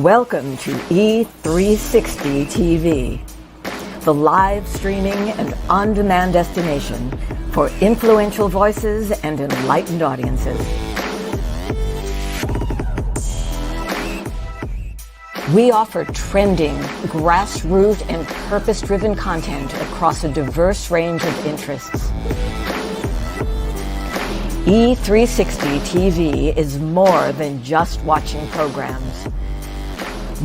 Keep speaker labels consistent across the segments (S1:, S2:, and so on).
S1: Welcome to E360 TV, the live streaming and on-demand destination for influential voices and enlightened audiences. We offer trending, grassroots, and purpose-driven content across a diverse range of interests. E360 TV is more than just watching programs.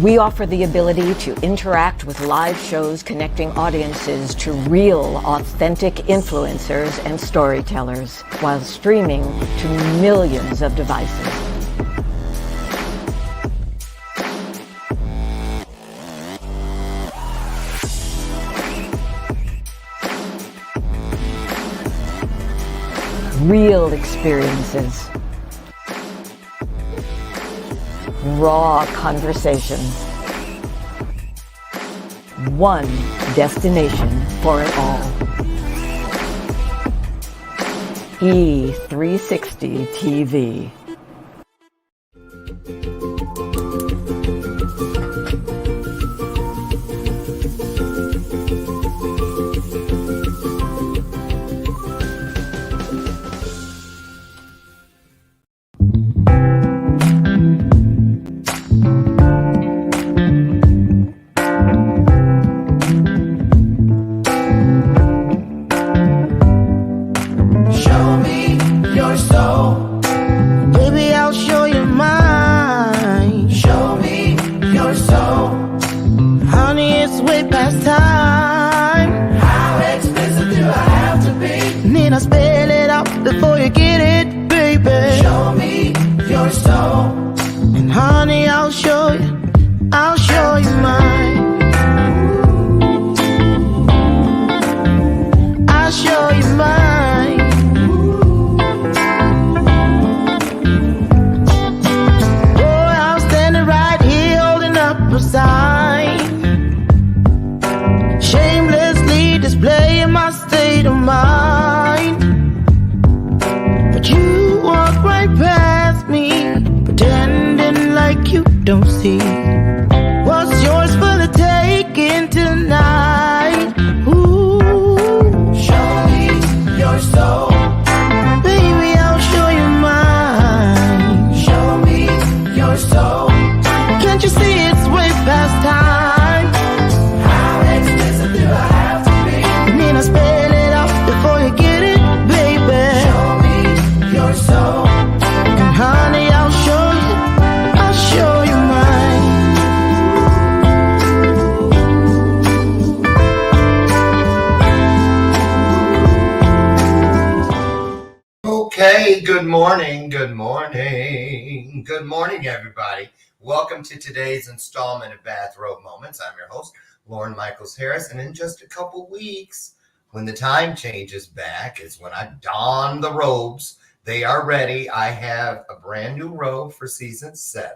S1: We offer the ability to interact with live shows connecting audiences to real, authentic influencers and storytellers while streaming to millions of devices. Real experiences. Raw conversation. One destination for it all. E360 TV.
S2: Good morning, everybody. Welcome to today's installment of Bathrobe Moments. I'm your host, Lauren Michaels Harris, and in just a couple weeks, when the time changes back, is when I don the robes. They are ready. I have a brand new robe for season 7,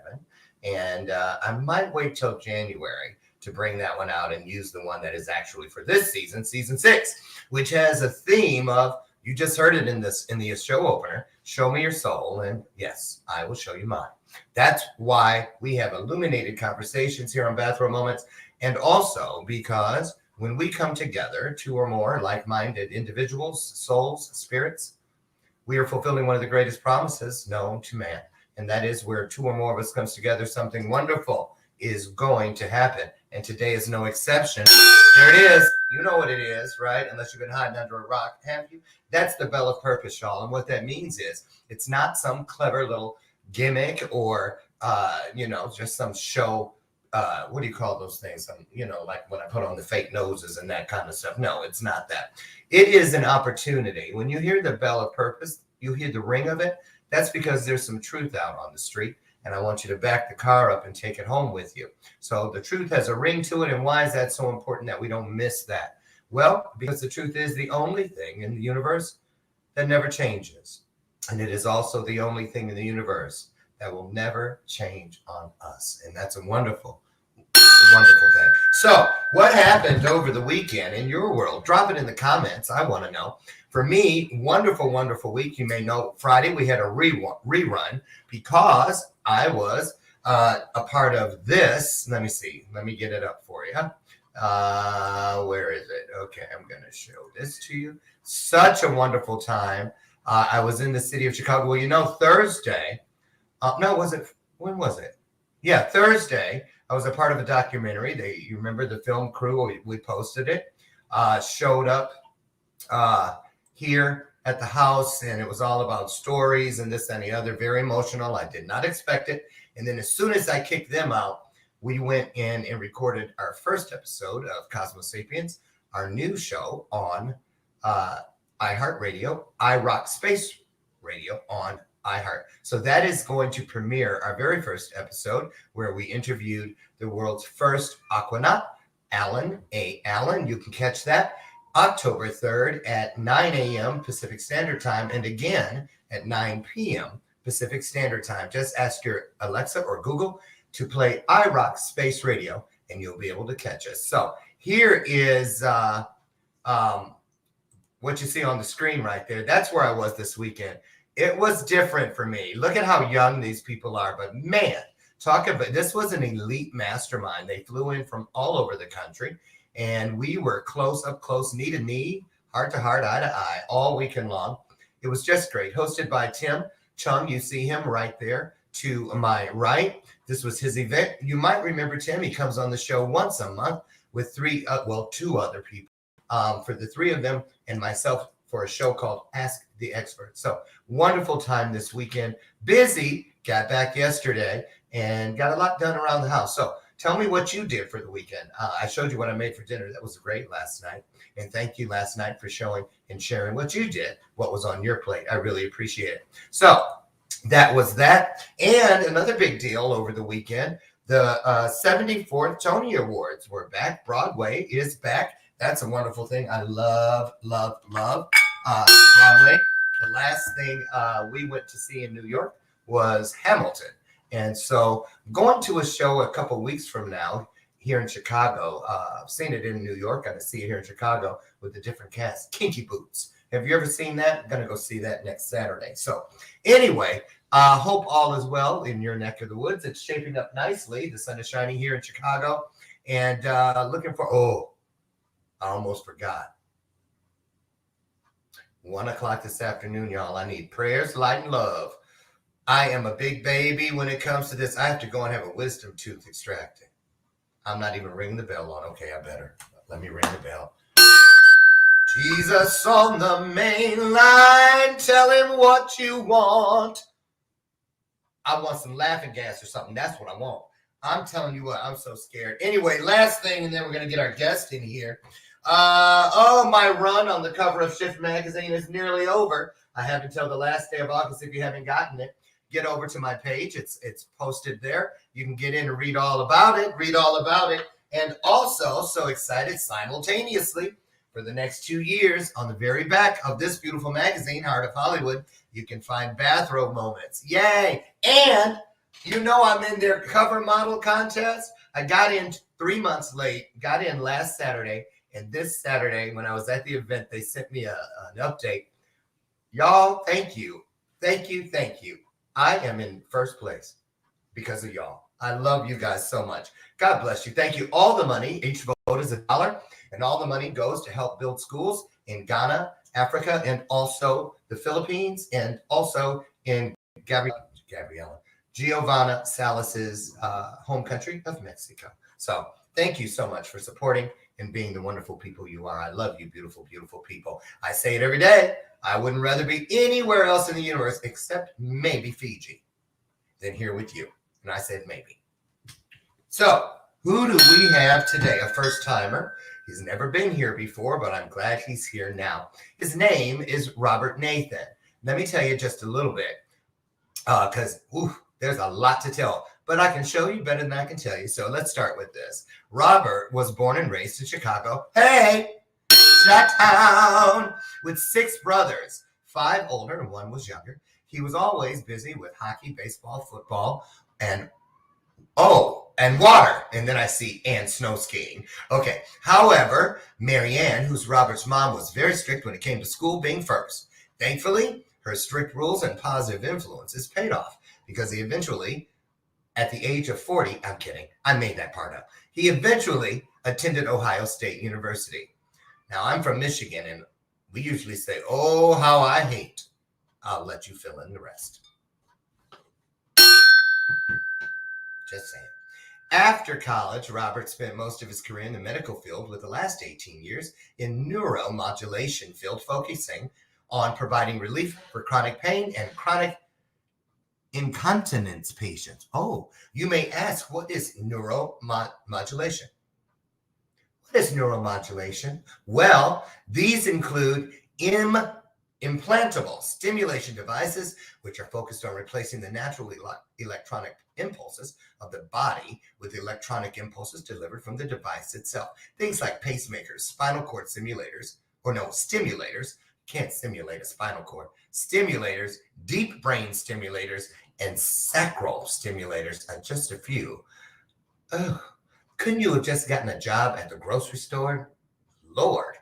S2: and I might wait till January to bring that one out and use the one that is actually for this season, season 6, which has a theme of, you just heard it in the show opener, show me your soul, and yes, I will show you mine. That's why we have illuminated conversations here on Bathrobe Moments, and also because when we come together, 2 or more like-minded individuals, souls, spirits, we are fulfilling one of the greatest promises known to man, and that is where 2 or more of us comes together, something wonderful is going to happen, and today is no exception. There it is. You know what it is, right? Unless you've been hiding under a rock, have you? That's the Bell of Purpose, y'all. And what that means is it's not some clever little gimmick or, just some show. What do you call those things? Like when I put on the fake noses and that kind of stuff. No, it's not that. It is an opportunity. When you hear the Bell of Purpose, you hear the ring of it. That's because there's some truth out on the street. And I want you to back the car up and take it home with you. So the truth has a ring to it. And why is that so important that we don't miss that? Well, because the truth is the only thing in the universe that never changes. And it is also the only thing in the universe that will never change on us. And that's a wonderful thing. So what happened over the weekend in your world? Drop it in the comments. I want to know. For me, wonderful week. You may know Friday we had a rerun because I was a part of this. Let me see. Let me get it up for you. Where is it? Okay, I'm going to show this to you. Such a wonderful time. I was in the city of Chicago. Well, you know, Thursday. No, was it? When was it? Yeah, Thursday. I was a part of a documentary. You remember the film crew? We posted it. Showed up here at the house, and it was all about stories and this and the other. Very emotional. I did not expect it. And then as soon as I kicked them out, we went in and recorded our first episode of Cosmos Sapiens, our new show on iHeartRadio, iRock Space Radio on iHeart. So that is going to premiere our very first episode where we interviewed the world's first aquanaut, Alan A. Allen. You can catch that October 3rd at 9 a.m. Pacific Standard Time and again at 9 p.m. Pacific Standard Time. Just ask your Alexa or Google to play iRock Space Radio and you'll be able to catch us. So here is what you see on the screen right there. That's where I was this weekend. It was different for me. Look at how young these people are. But man, talk about, this was an elite mastermind. They flew in from all over the country and we were up close, knee to knee, heart to heart, eye to eye, all weekend long. It was just great. Hosted by Tim Chung. You see him right there to my right. This was his event. You might remember Tim. He comes on the show once a month with two other people. For the three of them and myself for a show called Ask the Expert. So wonderful time this weekend. Busy, got back yesterday and got a lot done around the house. So tell me what you did for the weekend. I showed you what I made for dinner. That was great last night. And thank you last night for showing and sharing what you did, what was on your plate. I really appreciate it. So that was that. And another big deal over the weekend, the 74th Tony Awards were back. Broadway is back. That's a wonderful thing. I love Broadway. The last thing we went to see in New York was Hamilton. And so going to a show a couple weeks from now here in Chicago. I've seen it in New York. I'm going to see it here in Chicago with a different cast. Kinky Boots. Have you ever seen that? I'm going to go see that next Saturday. So anyway, hope all is well in your neck of the woods. It's shaping up nicely. The sun is shining here in Chicago. And looking for, I almost forgot. 1 o'clock this afternoon, y'all. I need prayers, light, and love. I am a big baby when it comes to this. I have to go and have a wisdom tooth extracted. I'm not even ringing the bell on. Okay, I better. Let me ring the bell. Jesus on the main line. Tell him what you want. I want some laughing gas or something. That's what I want. I'm telling you what, I'm so scared. Anyway, last thing, and then we're going to get our guest in here. My run on the cover of Shift Magazine is nearly over. I have until the last day of August. If you haven't gotten it, get over to my page. It's posted there. You can get in and read all about it. And also, so excited, simultaneously, for the next 2 years, on the very back of this beautiful magazine, Heart of Hollywood, you can find Bathrobe Moments. Yay! And you know I'm in their cover model contest. I got in 3 months late, got in last Saturday, and this Saturday, when I was at the event, they sent me an update. Y'all, thank you. Thank you. I am in first place because of y'all. I love you guys so much. God bless you. Thank you. All the money, each vote is $1, and all the money goes to help build schools in Ghana, Africa, and also the Philippines, and also in Giovanna Salas's home country of Mexico. So thank you so much for supporting and being the wonderful people you are. I love you, beautiful, beautiful people. I say it every day. I wouldn't rather be anywhere else in the universe except maybe Fiji than here with you. And I said maybe. So who do we have today? A first timer. He's never been here before, but I'm glad he's here now. His name is Robert Nathan. Let me tell you just a little bit because there's a lot to tell. But I can show you better than I can tell you. So let's start with this. Robert was born and raised in Chicago. Hey, Chi-town, with 6 brothers, 5 older and 1 was younger. He was always busy with hockey, baseball, football, and water. And then I see and snow skiing. Okay. However, Mary Ann, who's Robert's mom, was very strict when it came to school being first. Thankfully, her strict rules and positive influences paid off because he eventually at the age of 40, I'm kidding, I made that part up. He eventually attended Ohio State University. Now, I'm from Michigan, and we usually say, oh, how I hate. I'll let you fill in the rest. Just saying. After college, Robert spent most of his career in the medical field, with the last 18 years in neuromodulation field, focusing on providing relief for chronic pain and chronic incontinence patients. Oh, you may ask, what is neuromodulation? What is neuromodulation? Well, these include implantable stimulation devices, which are focused on replacing the natural electronic impulses of the body with electronic impulses delivered from the device itself. Things like pacemakers, spinal cord stimulators, can't stimulate a spinal cord, stimulators, deep brain stimulators, and sacral stimulators are just a few. Oh, couldn't you have just gotten a job at the grocery store? Lord.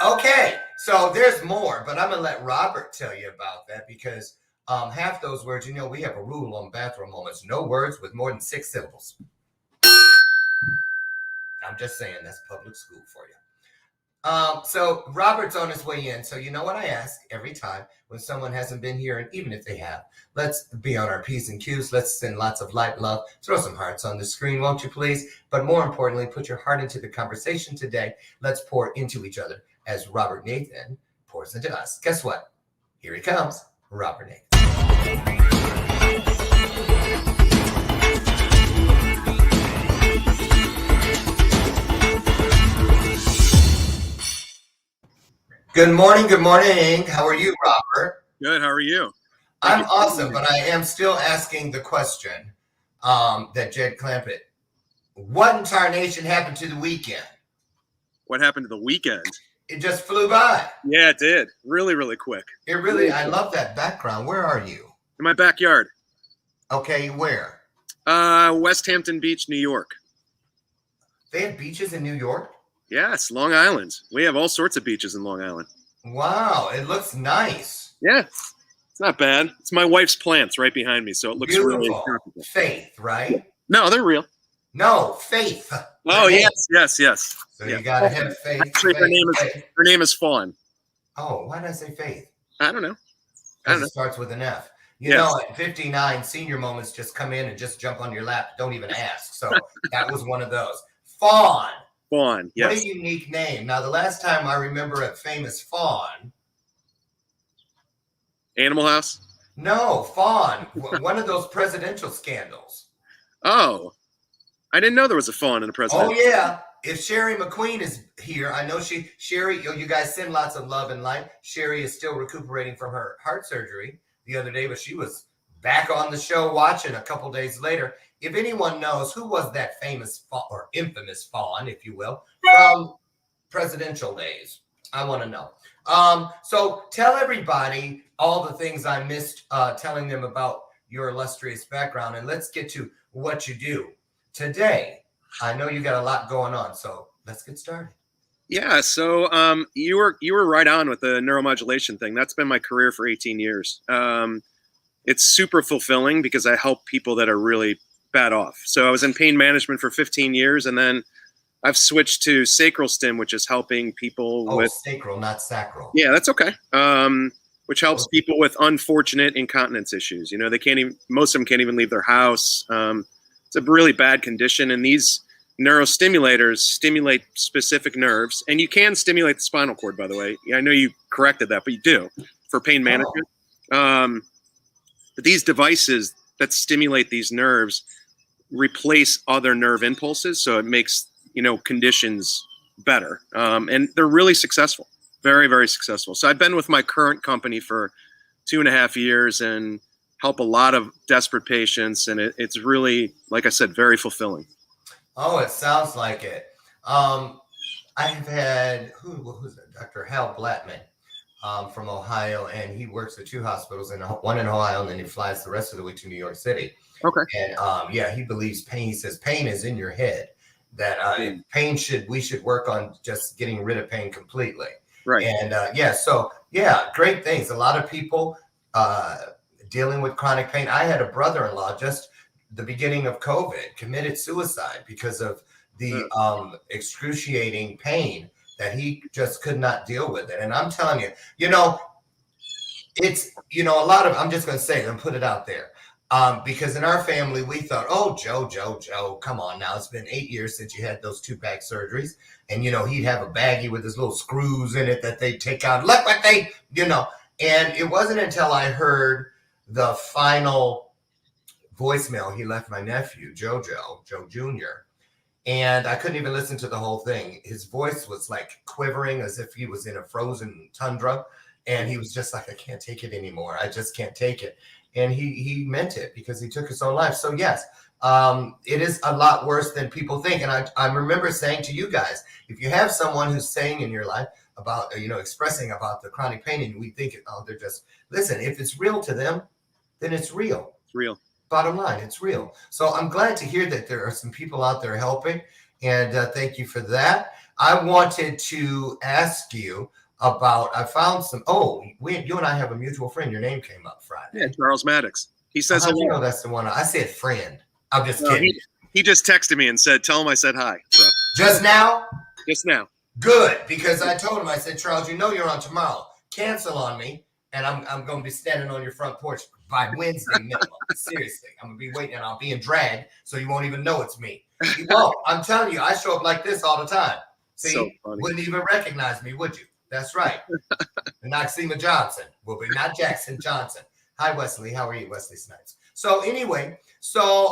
S2: Okay, so there's more, but I'm going to let Robert tell you about that, because half those words, we have a rule on Bathrobe Moments: no words with more than 6 syllables. I'm just saying, that's public school for you. So Robert's on his way in. So you know what I ask every time when someone hasn't been here, and even if they have, let's be on our P's and Q's. Let's send lots of light, love. Throw some hearts on the screen, won't you please? But more importantly, put your heart into the conversation today. Let's pour into each other as Robert Nathan pours into us. Guess what? Here he comes, Robert Nathan. Good morning. Good morning. How are you, Robert?
S3: Good. How are you?
S2: I'm awesome, but I am still asking the question that Jed Clampett. What in tarnation happened to the weekend?
S3: What happened to the weekend?
S2: It just flew by.
S3: Yeah, it did. Really, really quick.
S2: I love that background. Where are you?
S3: In my backyard.
S2: Okay, where?
S3: West Hampton Beach, New York.
S2: They have beaches in New York?
S3: Yes, Long Island. We have all sorts of beaches in Long Island.
S2: Wow, it looks nice.
S3: Yeah, it's not bad. It's my wife's plants right behind me, so it looks
S2: beautiful.
S3: Really tropical.
S2: Faith, right?
S3: No, they're real.
S2: No, Faith.
S3: Oh, yes.
S2: So you gotta have faith.
S3: Actually, her name is Fawn.
S2: Oh, why did I say Faith?
S3: I don't know.
S2: It starts with an F. You know, at 59, senior moments just come in and just jump on your lap. Don't even ask. So that was one of those. Fawn.
S3: Fawn, yes.
S2: What a unique name. Now, the last time I remember a famous fawn.
S3: Animal House?
S2: No, Fawn. One of those presidential scandals.
S3: Oh, I didn't know there was a fawn in a president.
S2: Oh, yeah. If Sherry McQueen is here, I know Sherry, you guys send lots of love and light. Sherry is still recuperating from her heart surgery the other day, but she was back on the show watching a couple days later. If anyone knows who was that famous or infamous fawn, if you will, from presidential days, I want to know. So tell everybody all the things I missed telling them about your illustrious background, and let's get to what you do today. I know you got a lot going on, so let's get started.
S3: Yeah, so you were right on with the neuromodulation thing. That's been my career for 18 years. It's super fulfilling because I help people that are really bad off. So I was in pain management for 15 years, and then I've switched to sacral stim, which is helping people with
S2: sacral, not sacral.
S3: Yeah, that's okay. Which helps people with unfortunate incontinence issues. You know, most of them can't even leave their house. It's a really bad condition, and these neurostimulators stimulate specific nerves, and you can stimulate the spinal cord, by the way. I know you corrected that, but you do for pain management. But these devices that stimulate these nerves replace other nerve impulses, so it makes conditions better, and they're really successful, very, very successful. So I've been with my current company for 2.5 years and help a lot of desperate patients, and it's really, like I said, very fulfilling.
S2: Oh, it sounds like it. I've had who's that? Dr. Hal Blattman from Ohio, and he works at 2 hospitals, one in Ohio, and then he flies the rest of the week to New York City. Okay. And he believes pain. He says pain is in your head. That pain we should work on just getting rid of pain completely. Right. And so great things. A lot of people dealing with chronic pain. I had a brother-in-law just the beginning of COVID committed suicide because of the excruciating pain that he just could not deal with it. And I'm telling you, it's, a lot of, I'm just going to say, and put it out there. Because in our family, we thought, oh, Joe, come on now. It's been 8 years since you had those 2 back surgeries. And, he'd have a baggie with his little screws in it that they take out. Look what they, And it wasn't until I heard the final voicemail he left my nephew, Joe Jr., and I couldn't even listen to the whole thing. His voice was like quivering as if he was in a frozen tundra. And he was just like, I can't take it anymore. I just can't take it. And he meant it because he took his own life. So yes, it is a lot worse than people think. And I remember saying to you guys, if you have someone who's saying in your life about, expressing about the chronic pain, and we think, oh, they're just, listen, if it's real to them, then it's real.
S3: It's real.
S2: Bottom line, it's real. So I'm glad to hear that there are some people out there helping. And thank you for that. I wanted to ask you about, I found some, you and I have a mutual friend. Your name came up Friday.
S3: Yeah, Charles Maddox. He says
S2: hello. You know that's the one. I said friend. I'm just kidding.
S3: He just texted me and said, tell him I said hi. So.
S2: Just now?
S3: Just now.
S2: Good, because I told him, I said, Charles, you're on tomorrow. Cancel on me, and I'm going to be standing on your front porch by Wednesday minimum. Seriously. I'm going to be waiting, and I'll be in drag, so you won't even know it's me. You won't. I'm telling you, I show up like this all the time. See,
S3: so funny.
S2: Wouldn't even recognize me, would you? That's right. Noxema Johnson will be, not Jackson Johnson. Hi, Wesley. How are you, Wesley Snipes? So anyway,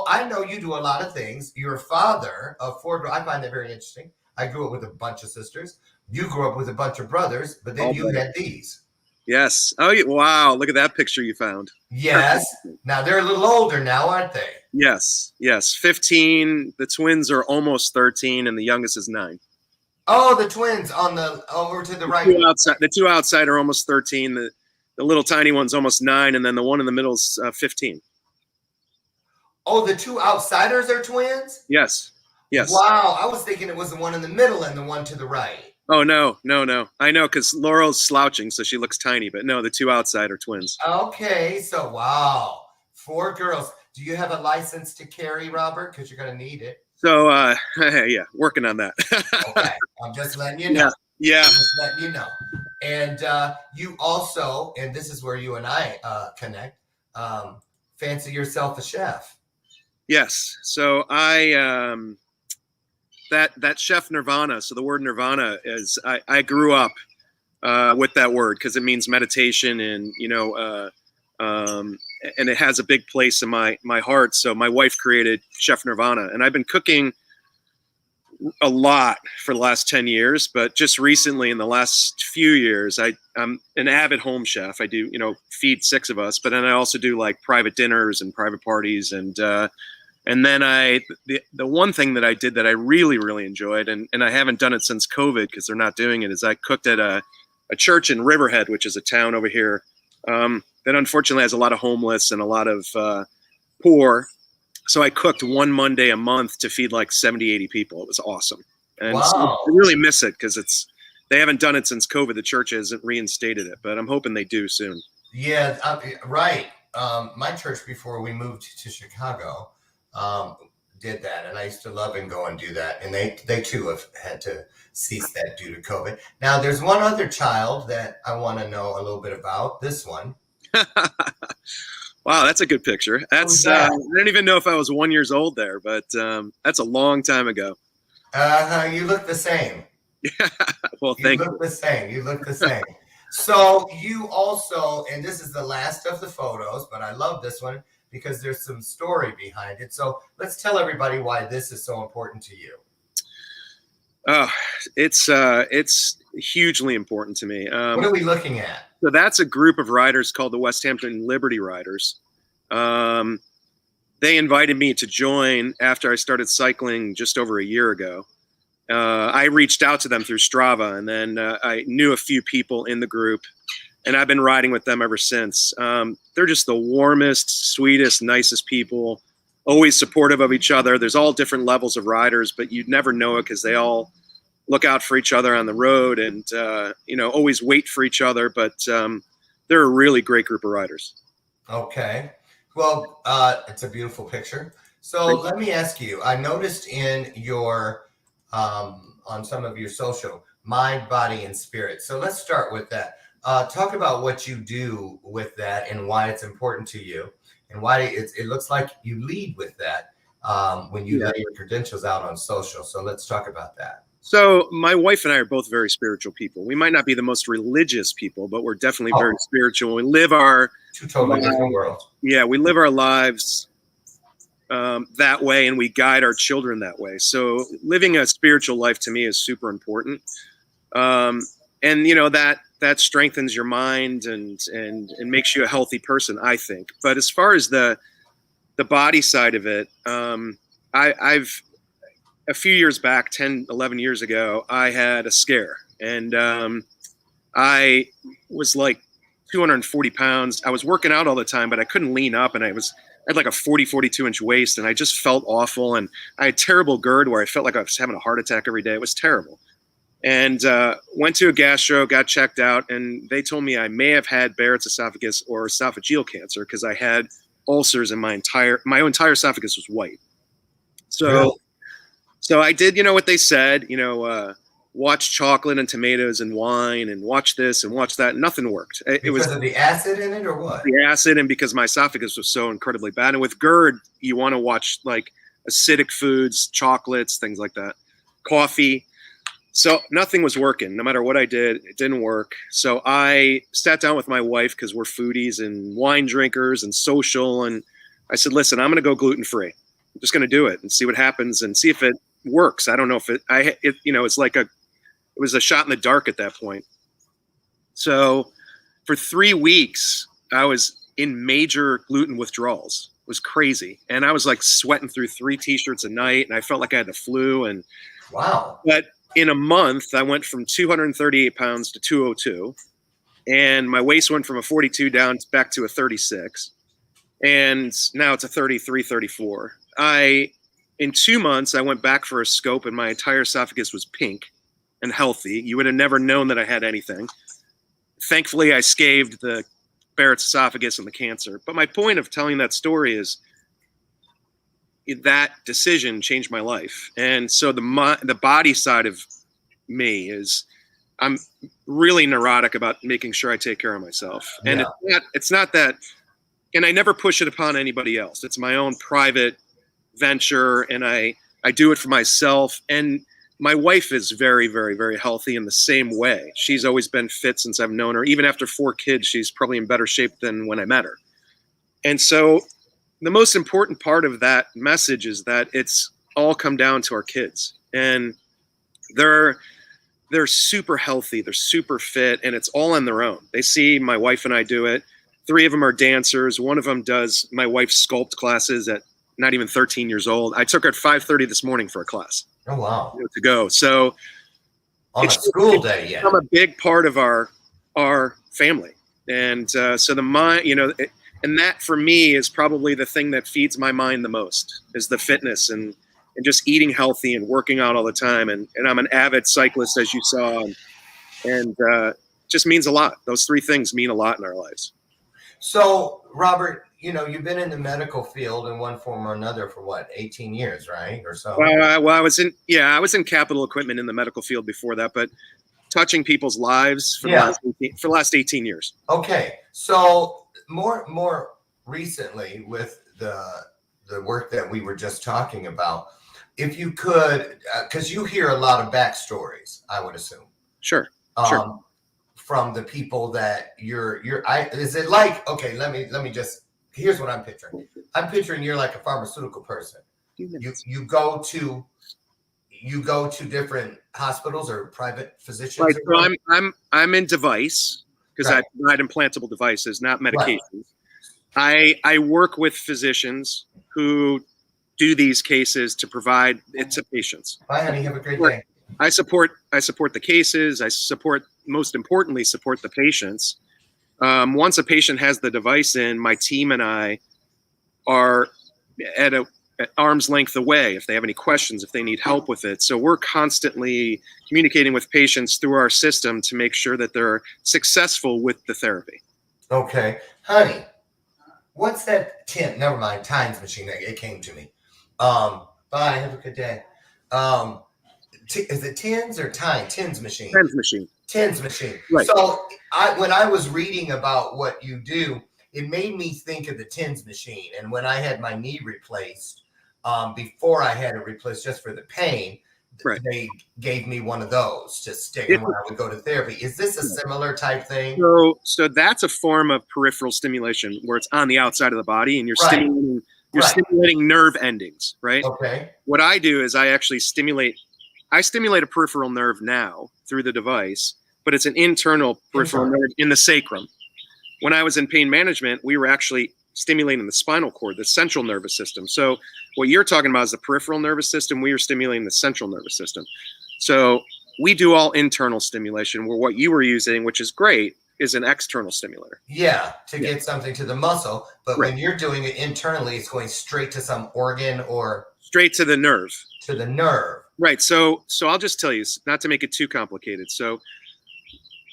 S2: I know you do a lot of things. You're a father of 4. I find that very interesting. I grew up with a bunch of sisters. You grew up with a bunch of brothers, but then you had these.
S3: Yes. Oh, wow. Look at that picture you found.
S2: Yes. Now they're a little older now, aren't they?
S3: Yes. 15. The twins are almost 13, and the youngest is 9.
S2: Oh, the twins on the over to the right.
S3: The 2 outside are almost 13. The little tiny one's almost 9, and then the one in the middle is 15.
S2: Oh, the 2 outsiders are twins?
S3: Yes.
S2: Wow, I was thinking it was the one in the middle and the one to the right.
S3: Oh, no. I know, because Laurel's slouching, so she looks tiny. But no, the 2 outside are twins.
S2: Okay, so wow. 4 girls. Do you have a license to carry, Robert? Because you're going to need it.
S3: So, yeah, working on that.
S2: Okay, I'm just letting you know.
S3: Yeah.
S2: I'm just letting you know. And you also, and this is where you and I connect, fancy yourself a chef.
S3: Yes. So I, that chef Nirvana. So the word Nirvana is, I grew up with that word because it means meditation and, and it has a big place in my heart. So my wife created Chef Nirvana, and I've been cooking a lot for the last 10 years, but just recently in the last few years, I'm an avid home chef. I do, feed 6 of us, but then I also do like private dinners and private parties. And then the one thing that I did that I really, really enjoyed, and I haven't done it since COVID because they're not doing it, is I cooked at a church in Riverhead, which is a town over here that unfortunately has a lot of homeless and a lot of poor. So I cooked one Monday a month to feed like 70, 80 people. It was awesome. And
S2: wow.
S3: So I really miss it because they haven't done it since COVID. The church hasn't reinstated it, but I'm hoping they do soon.
S2: Yeah, right. My church, before we moved to Chicago, did that. And I used to love and go and do that. And they too have had to cease that due to COVID. Now, there's one other child that I want to know a little bit about. This one.
S3: Wow, that's a good picture. That's I don't even know if I was 1 year old there, but that's a long time ago.
S2: You look the same.
S3: Yeah. Well, thank you.
S2: You look the same. So you also, and this is the last of the photos, but I love this one because there's some story behind it. So let's tell everybody why this is so important to you.
S3: It's hugely important to me.
S2: What are we looking at?
S3: So that's a group of riders called the West Hampton Liberty Riders. They invited me to join after I started cycling just over a year ago. I reached out to them through Strava, and then I knew a few people in the group, and I've been riding with them ever since. They're just the warmest, sweetest, nicest people, always supportive of each other. There's all different levels of riders, but you'd never know it because they all look out for each other on the road and, always wait for each other. But they're a really great group of riders.
S2: Okay. Well, it's a beautiful picture. So let me ask you, I noticed in your, on some of your social, mind, body, and spirit. So let's start with that. Talk about what you do with that and why it's important to you and why it looks like you lead with that when you
S3: Yeah.
S2: lay your credentials out on social. So let's talk about that.
S3: So my wife and I are both very spiritual people. We might not be the most religious people, but we're definitely very spiritual. We live our
S2: Two totally different worlds.
S3: Yeah, we live our lives that way, and we guide our children that way. So living a spiritual life to me is super important, and that strengthens your mind and makes you a healthy person, I think. But as far as the body side of it, I've a few years back, 10, 11 years ago, I had a scare, and I was like 240 pounds. I was working out all the time, but I couldn't lean up, and I had like a 42-inch waist, and I just felt awful. And I had terrible GERD where I felt like I was having a heart attack every day. It was terrible. And went to a gastro, got checked out, and they told me I may have had Barrett's esophagus or esophageal cancer because I had ulcers in my entire esophagus was white. So,
S2: Really?
S3: so I did, what they said, watch chocolate and tomatoes and wine and watch this and watch that. Nothing worked. It was
S2: Because of the acid in it or what?
S3: the acid, and because my esophagus was so incredibly bad. And with GERD, you want to watch like acidic foods, chocolates, things like that, coffee. So nothing was working. No matter what I did, it didn't work. So I sat down with my wife because we're foodies and wine drinkers and social. And I said, listen, I'm going to go gluten-free. I'm just going to do it and see what happens and see if it works. I don't know if it was a shot in the dark at that point. So for 3 weeks, I was in major gluten withdrawals. It was crazy. And I was like sweating through 3 t-shirts a night, and I felt like I had the flu. And
S2: wow.
S3: But in a month, I went from 238 pounds to 202. And my waist went from a 42 down back to a 36. And now it's a 33, 34. In 2 months, I went back for a scope, and my entire esophagus was pink and healthy. You would have never known that I had anything. Thankfully, I scathed the Barrett's esophagus and the cancer. But my point of telling that story is that decision changed my life. And so the body side of me is I'm really neurotic about making sure I take care of myself. And it's not that, and I never push it upon anybody else. It's my own private venture, and I do it for myself. And my wife is very, very, very healthy in the same way. She's always been fit since I've known her. Even after 4 kids, she's probably in better shape than when I met her. And so the most important part of that message is that it's all come down to our kids. And they're super healthy. They're super fit, and it's all on their own. They see my wife and I do it. 3 of them are dancers. One of them does my wife's sculpt classes at not even 13 years old. I took her at 5:30 this morning for a class.
S2: Oh, wow.
S3: To go. So
S2: on a school day, yeah.
S3: I'm a big part of our family. And so the mind, and that for me is probably the thing that feeds my mind the most is the fitness and just eating healthy and working out all the time. And I'm an avid cyclist, as you saw, and just means a lot. Those 3 things mean a lot in our lives.
S2: So, Robert, you've been in the medical field in one form or another for what, 18 years, right? Or so?
S3: Well, I was in capital equipment in the medical field before that, but touching people's lives for the last 18 years.
S2: Okay. So more recently with the work that we were just talking about, if you could, because you hear a lot of backstories, I would assume.
S3: Sure.
S2: From the people that is it like, okay, let me just, here's what I'm picturing. I'm picturing you're like a pharmaceutical person. You go to different hospitals or private physicians.
S3: Right. So I'm in device because I provide implantable devices, not medications. Right. I work with physicians who do these cases to provide it to patients.
S2: Bye, honey. Have a great day.
S3: I support the cases. I most importantly, support the patients. Once a patient has the device in, my team and I are at arm's length away if they have any questions, if they need help with it. So we're constantly communicating with patients through our system to make sure that they're successful with the therapy.
S2: Okay. Honey, What's that never mind, Times machine. It came to me. Bye. Have a good day. Is it Tins or Tins machine?
S3: Tens machine.
S2: Tins machine.
S3: Right.
S2: So when I was reading about what you do, it made me think of the Tins machine. And when I had my knee replaced, before I had it replaced just for the pain,
S3: right.
S2: they gave me one of those to stick when I would go to therapy. Is this a similar type thing?
S3: So that's a form of peripheral stimulation where it's on the outside of the body and you're stimulating nerve endings, right?
S2: Okay.
S3: What I do is I actually stimulate a peripheral nerve now through the device, but it's an internal peripheral nerve in the sacrum. When I was in pain management, we were actually stimulating the spinal cord, the central nervous system. So what you're talking about is the peripheral nervous system. We are stimulating the central nervous system. So we do all internal stimulation, where what you were using, which is great, is an external stimulator.
S2: Yeah, to get something to the muscle. But when you're doing it internally, it's going straight to some organ or...
S3: Straight to the nerve.
S2: To the nerve.
S3: Right. So I'll just tell you, not to make it too complicated. So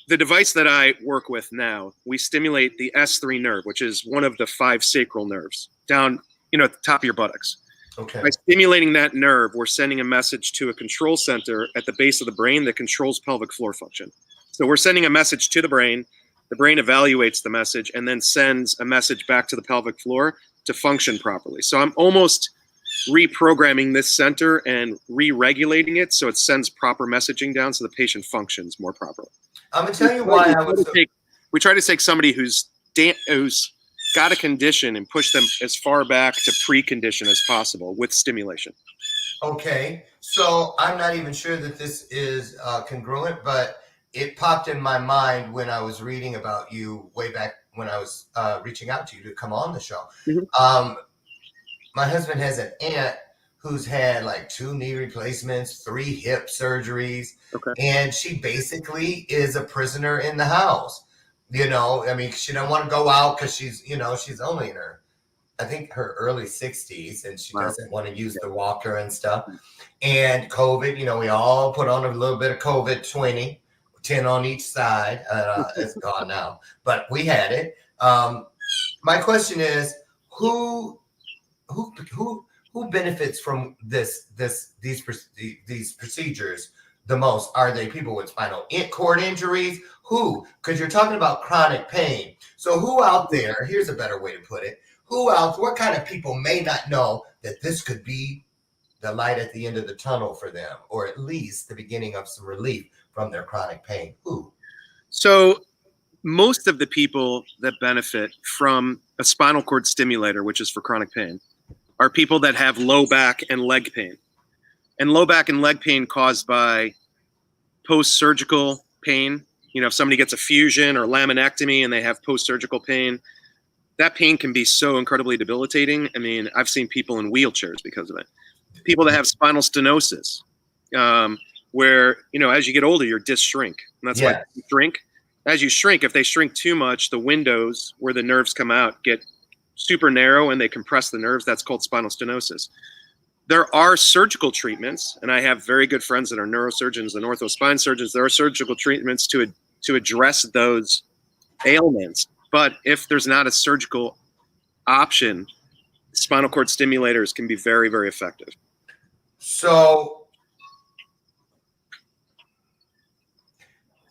S3: the device that I work with now, we stimulate the S3 nerve, which is one of the 5 sacral nerves down, at the top of your buttocks.
S2: Okay.
S3: By stimulating that nerve, we're sending a message to a control center at the base of the brain that controls pelvic floor function. So we're sending a message to the brain evaluates the message, and then sends a message back to the pelvic floor to function properly. So I'm almost reprogramming this center and re-regulating it so it sends proper messaging down so the patient functions more properly.
S2: I'm going to tell you why
S3: we try to take somebody who's got a condition and push them as far back to pre-condition as possible with stimulation.
S2: Okay. So I'm not even sure that this is congruent, but it popped in my mind when I was reading about you way back when I was reaching out to you to come on the show. Mm-hmm. My husband has an aunt who's had like 2 knee replacements, 3 hip surgeries.
S3: Okay.
S2: And she basically is a prisoner in the house. She don't want to go out because she's only in her early 60s, and she doesn't want to use the walker and stuff. And COVID, we all put on a little bit of COVID 20, 10 on each side. It's gone now, but we had it. My question is, who benefits from these procedures the most? Are they people with spinal cord injuries? Who? Because you're talking about chronic pain. So who out there, here's a better way to put it, what kind of people may not know that this could be the light at the end of the tunnel for them, or at least the beginning of some relief from their chronic pain? Who?
S3: So most of the people that benefit from a spinal cord stimulator, which is for chronic pain, are people that have low back and leg pain. And low back and leg pain caused by post-surgical pain. If somebody gets a fusion or laminectomy and they have post-surgical pain, that pain can be so incredibly debilitating. I mean, I've seen people in wheelchairs because of it. People that have spinal stenosis, where, as you get older, your discs shrink. And that's why you shrink. As you shrink, if they shrink too much, the windows where the nerves come out get super narrow and they compress the nerves. That's called spinal stenosis. There are surgical treatments, and I have very good friends that are neurosurgeons and orthospine surgeons. There are surgical treatments to address those ailments. But if there's not a surgical option, spinal cord stimulators can be very, very effective.
S2: So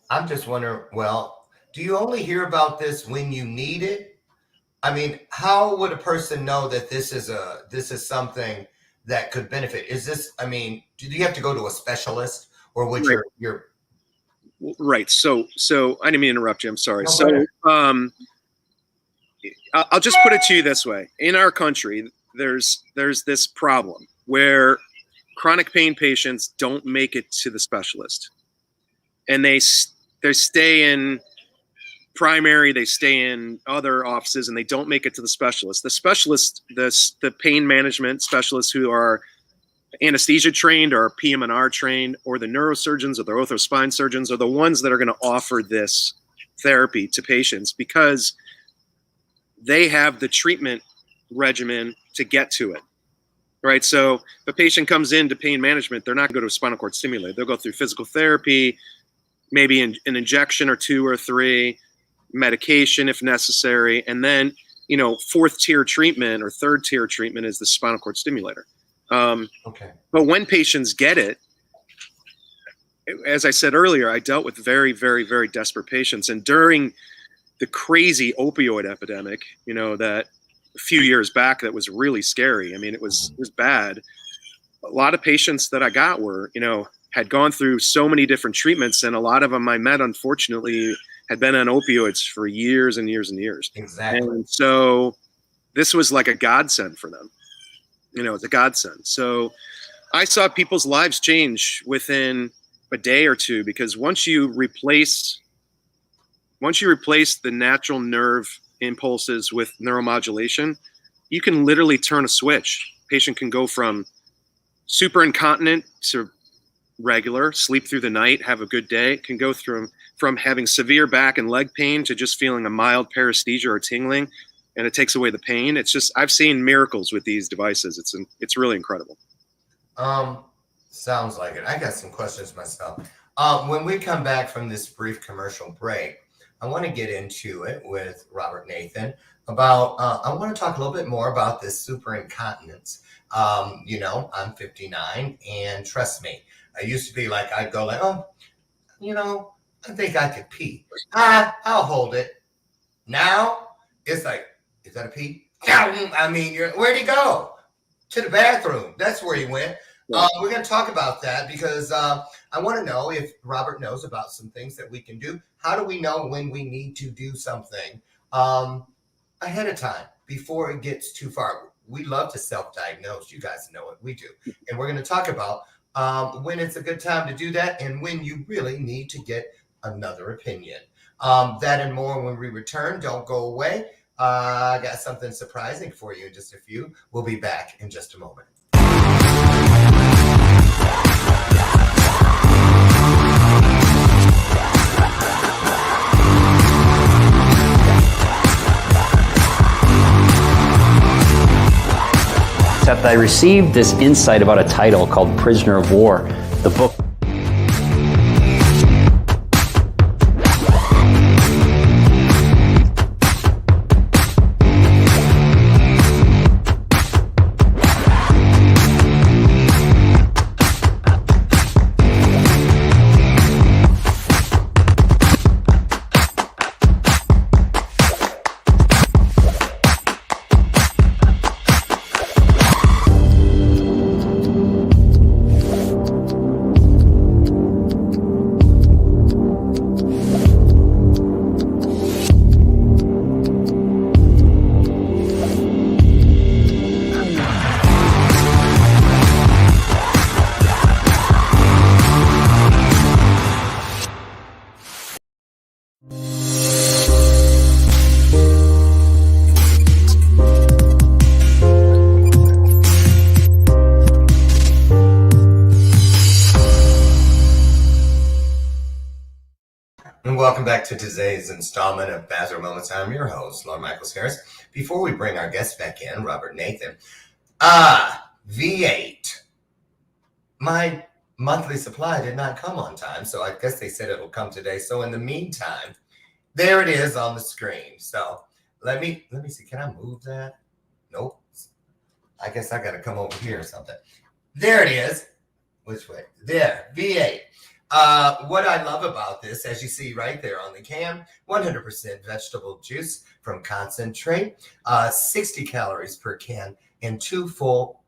S2: I'm just wondering, do you only hear about this when you need it? I mean, how would a person know that this is something that could benefit? Is this, do you have to go to a specialist, or would your
S3: Right. So I didn't mean to interrupt you. I'm sorry. No, I'll just put it to you this way. In our country, there's this problem where chronic pain patients don't make it to the specialist, and they stay in primary, they stay in other offices, and they don't make it to the specialist. The specialists, the pain management specialists who are anesthesia trained or PM&R trained, or the neurosurgeons or the orthospine surgeons, are the ones that are going to offer this therapy to patients because they have the treatment regimen to get to it. Right. So if a patient comes into pain management, they're not going to go to a spinal cord stimulator. They'll go through physical therapy, maybe an injection or 2 or 3, medication if necessary, and then fourth tier treatment or third tier treatment is the spinal cord stimulator.
S2: Okay.
S3: But when patients get it, as I said earlier, I dealt with very, very, very desperate patients. And during the crazy opioid epidemic, that a few years back, that was really scary. I mean, it was bad. A lot of patients that I got were, had gone through so many different treatments, and a lot of them I met, unfortunately, had been on opioids for years and years and years.
S2: Exactly.
S3: And so this was like a godsend for them. It's a godsend. So I saw people's lives change within a day or two, because once you replace the natural nerve impulses with neuromodulation, you can literally turn a switch. Patient can go from super incontinent to regular, sleep through the night, have a good day. Can go through from having severe back and leg pain to just feeling a mild paresthesia or tingling, and it takes away the pain. It's just, I've seen miracles with these devices. It's really incredible.
S2: Sounds like it. I got some questions myself. When we come back from this brief commercial break, I want to get into it with Robert Nathan about, I want to talk a little bit more about this super incontinence. I'm 59, and trust me, I used to be like, I'd go like, oh, I think I could pee. I'll hold it. Now it's like, is that a pee? I mean, where'd he go? To the bathroom. That's where he went. We're going to talk about that, because I want to know if Robert knows about some things that we can do. How do we know when we need to do something ahead of time before it gets too far? We love to self-diagnose. You guys know it. We do. And we're going to talk about when it's a good time to do that, and when you really need to get another opinion. That and more when we return. Don't go away. I got something surprising for you in just a few. We'll be back in just a moment.
S4: Except I received this insight about a title called Prisoner of War. The book
S2: Welcome back to today's installment of Bathrobe Moments. I'm your host, Lord Michaels Harris. Before we bring our guest back in, Robert Nathan, V8. My monthly supply did not come on time, so I guess they said it'll come today. So in the meantime, there it is on the screen. So let me see. Can I move that? Nope. I guess I got to come over here or something. There it is. Which way? There, V8. What I love about this, as you see right there on the can, 100% vegetable juice from concentrate, 60 calories per can, and 2 full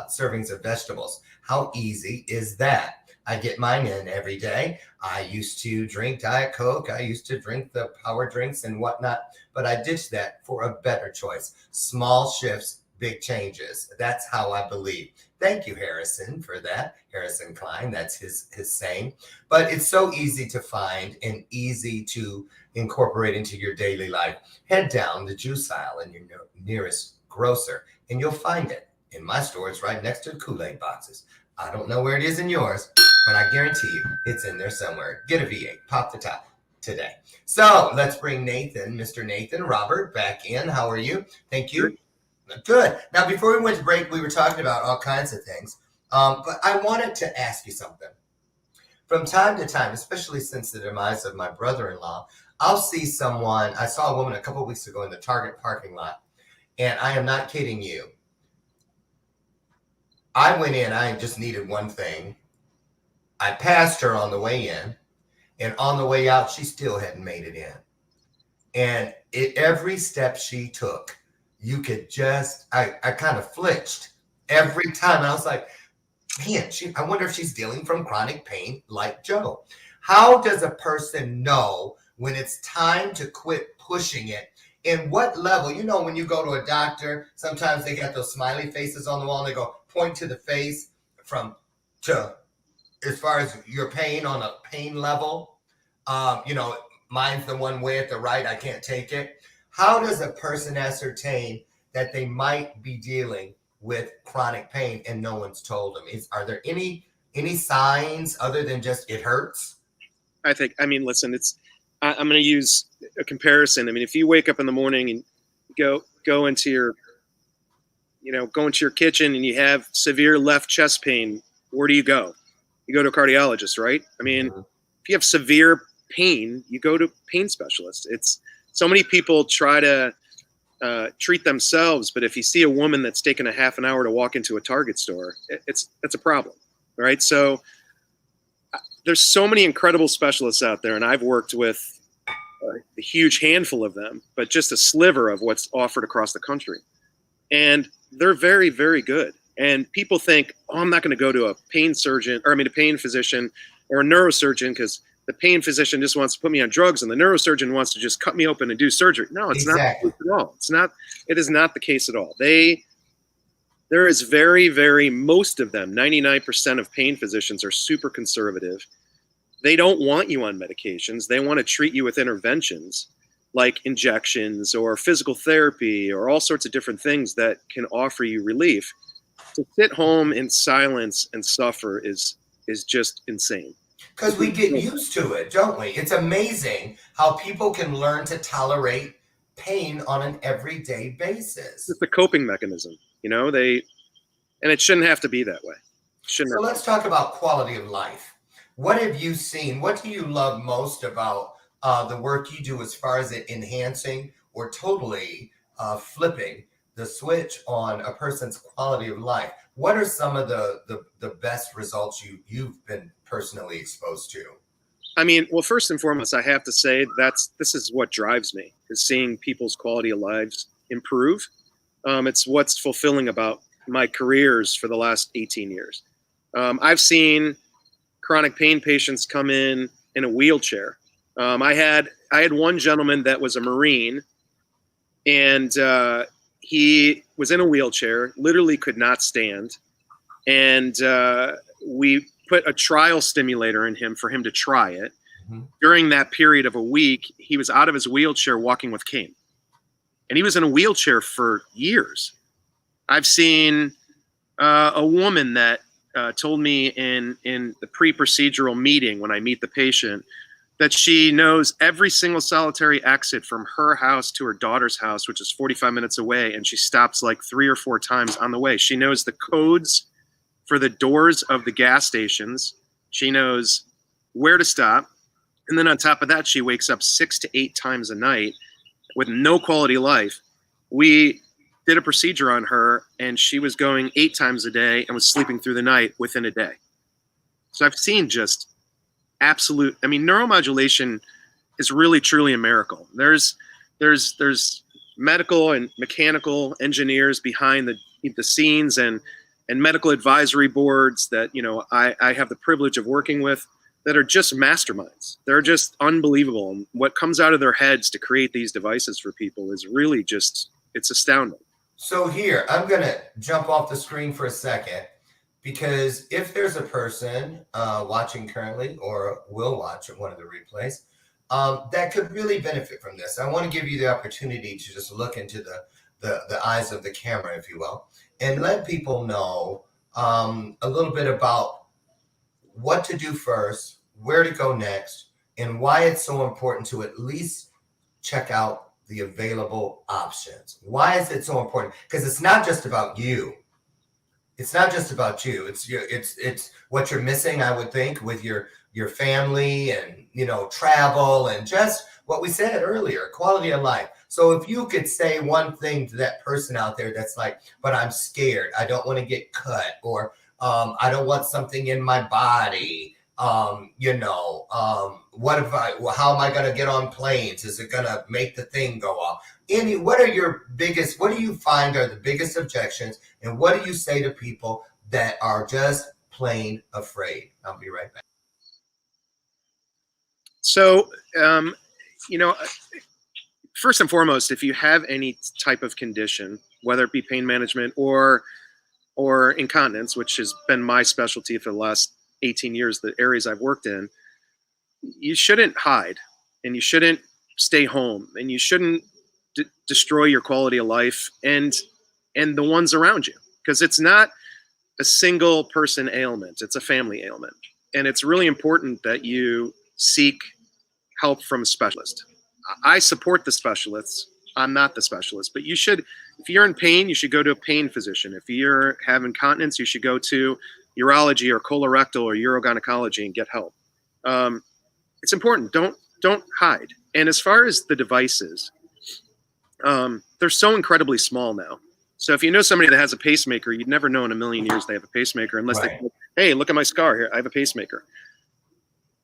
S2: servings of vegetables. How easy is that? I get mine in every day. I used to drink Diet Coke. I used to drink the power drinks and whatnot, but I ditched that for a better choice. Small shifts, big changes. That's how I believe. Thank you, Harrison, for that. Harrison Klein, that's his saying. But it's so easy to find and easy to incorporate into your daily life. Head down the juice aisle in your nearest grocer, and you'll find it. In my store, it's right next to the Kool-Aid boxes. I don't know where it is in yours, but I guarantee you it's in there somewhere. Get a V8, pop the top today. So let's bring Nathan, Mr. Nathan, Robert, back in. How are you? Thank you. Good. Now, before we went to break, we were talking about all kinds of things. But I wanted to ask you something. From time to time, especially since the demise of my brother-in-law, I'll see someone. I saw a woman a couple of weeks ago in the Target parking lot, And I am not kidding you. I went in, I just needed one thing. I passed her on the way in, and on the way out, she still hadn't made it in. And every step she took, you could just, I kind of flinched every time. And I was like, man, I wonder if she's dealing from chronic pain like Joe. How does a person know when it's time to quit pushing it? And what level? You know, when you go to a doctor, sometimes they got those smiley faces on the wall and they go point to the face from to as far as your pain on a pain level. You know, mine's the one way at the right. I can't take it. How does a person ascertain that they might be dealing with chronic pain and no one's told them? Are there any signs other than just it hurts?
S3: I mean, listen, I'm going to use a comparison. I mean, if you wake up in the morning and go into your kitchen and you have severe left chest pain, where do you go? You go to a cardiologist, right? I mean, if you have severe pain, you go to pain specialists. It's so many people try to treat themselves, but if you see a woman that's taken a half an hour to walk into a Target store, that's a problem, right? So there's so many incredible specialists out there, and I've worked with a huge handful of them, but just a sliver of what's offered across the country. And they're very, very good. And people think, oh, I'm not going to go to a pain physician or a neurosurgeon because the pain physician just wants to put me on drugs and the neurosurgeon wants to just cut me open and do surgery. No, it's
S2: exactly.
S3: Not the case at all. It is not the case at all. There is most of them, 99% of pain physicians are super conservative. They don't want you on medications. They want to treat you with interventions like injections or physical therapy or all sorts of different things that can offer you relief. To sit home in silence and suffer is just insane.
S2: Because we get used to it, don't we? It's amazing how people can learn to tolerate pain on an everyday basis.
S3: It's a coping mechanism, and it shouldn't have to be that way.
S2: So let's talk about quality of life. What have you seen? What do you love most about the work you do as far as it enhancing or totally flipping the switch on a person's quality of life? What are some of the best results you've been personally exposed to?
S3: I mean, well, first and foremost, I have to say this is what drives me, is seeing people's quality of lives improve. It's what's fulfilling about my careers for the last 18 years. I've seen chronic pain patients come in a wheelchair. I had one gentleman that was a Marine, and he was in a wheelchair, literally could not stand. And we put a trial stimulator in him for him to try it. Mm-hmm. During that period of a week, he was out of his wheelchair walking with cane. And he was in a wheelchair for years. I've seen a woman that told me in the pre-procedural meeting when I meet the patient that she knows every single solitary exit from her house to her daughter's house, which is 45 minutes away, and she stops like 3 or 4 times on the way. She knows the codes for the doors of the gas stations. She knows where to stop. And then on top of that, she wakes up 6 to 8 times a night with no quality life. We did a procedure on her, and she was going 8 times a day and was sleeping through the night within a day. So I've seen just neuromodulation is really truly a miracle. There's medical and mechanical engineers behind the scenes and medical advisory boards that I have the privilege of working with that are just masterminds. They're just unbelievable. And what comes out of their heads to create these devices for people is really it's astounding.
S2: So here, I'm going to jump off the screen for a second, because if there's a person watching currently or will watch one of the replays that could really benefit from this, I want to give you the opportunity to just look into the eyes of the camera, if you will, and let people know a little bit about what to do first, where to go next, and why it's so important to at least check out the available options. Why is it so important? Because it's not just about you. It's not just about you. It's what you're missing, I would think, with your your family and, travel and just what we said earlier, quality of life. So if you could say one thing to that person out there that's like, but I'm scared, I don't want to get cut, or I don't want something in my body. What if how am I going to get on planes? Is it going to make the thing go off? What do you find are the biggest objections? And what do you say to people that are just plain afraid? I'll be right back.
S3: So, first and foremost, if you have any type of condition, whether it be pain management or incontinence, which has been my specialty for the last 18 years, the areas I've worked in, you shouldn't hide, and you shouldn't stay home, and you shouldn't destroy your quality of life and the ones around you, because it's not a single person ailment, it's a family ailment. And it's really important that you seek help from a specialist. I support the specialists. I'm not the specialist, but you should, if you're in pain, you should go to a pain physician. If you're having incontinence, you should go to urology or colorectal or urogynecology and get help. It's important. Don't hide. And as far as the devices, they're so incredibly small now. So if you know somebody that has a pacemaker, you'd never know in a million years they have a pacemaker unless
S2: Right.
S3: they, hey, look at my scar here. I have a pacemaker.